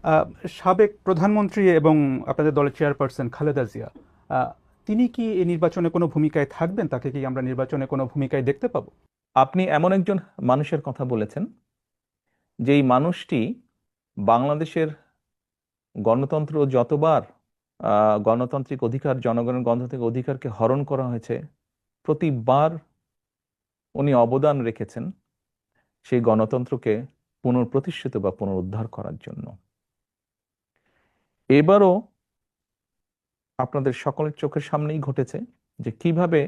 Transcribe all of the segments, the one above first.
আহ, সাবেক প্রধানমন্ত্রী এবং আপনাদের দলের চেয়ারপারসন খালেদা জিয়া, আহ, তিনি কি এই নির্বাচনে কোনো ভূমিকায় থাকবেন? তাকে কি আমরা নির্বাচনে কোনো ভূমিকায় দেখতে পাবো? আপনি এমন একজন মানুষের কথা বলেছেন, যেই মানুষটি বাংলাদেশের গণতন্ত্র যতবার গণতান্ত্রিক অধিকার, জনগণের গণতান্ত্রিক অধিকারকে হরণ করা হয়েছে, প্রতিবার উনি অবদান রেখেছেন সেই গণতন্ত্রকে পুনঃপ্রতিষ্ঠিত বা পুনরুদ্ধার করার জন্য। এবারও আপনাদের সকলের চোখের সামনেই ঘটেছে যে কিভাবে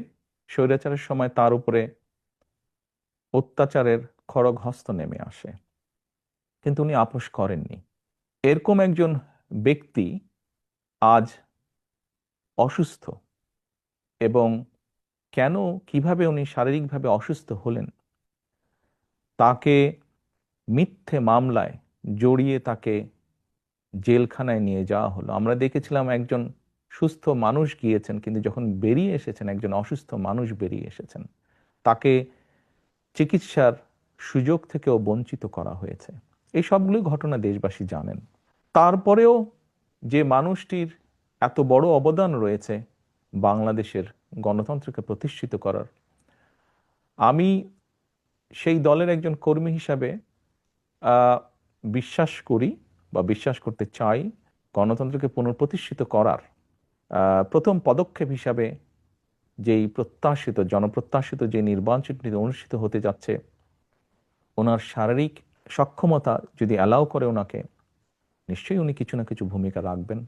স্বৈরাচারের সময় তার উপরে অত্যাচারের খড়গ হস্ত নেমে আসে, কিন্তু উনি আপোস করেননি। এরকম একজন ব্যক্তি আজ অসুস্থ, এবং কেন, কিভাবে উনি শারীরিকভাবে অসুস্থ হলেন, তাকে মিথ্যে মামলায় জড়িয়ে তাকে জেলখানায় নিয়ে যাওয়া হলো। আমরা দেখেছিলাম একজন সুস্থ মানুষ গিয়েছেন, কিন্তু যখন বেরিয়ে এসেছেন একজন অসুস্থ মানুষ বেরিয়ে এসেছেন, তাকে চিকিৎসার সুযোগ থেকেও বঞ্চিত করা হয়েছে। এই সবগুলো ঘটনা দেশবাসী জানেন। তারপরেও যে মানুষটির এত বড় অবদান রয়েছে বাংলাদেশের গণতন্ত্রকে প্রতিষ্ঠিত করার, আমি সেই দলের একজন কর্মী হিসাবে আহ, বিশ্বাস করি বা বিশ্বাস করতে চাই, গণতন্ত্রকে পুনঃপ্রতিষ্ঠিত করার প্রথম পদক্ষেপ হিসাবে যেই প্রত্যাশিত, জনপ্রত্যাশিত যে নির্বাচনটি অনুষ্ঠিত হতে যাচ্ছে, ওনার শারীরিক সক্ষমতা যদি অ্যালাউ করে ওনাকে, নিশ্চয়ই উনি কিছু না কিছু ভূমিকা রাখবেন।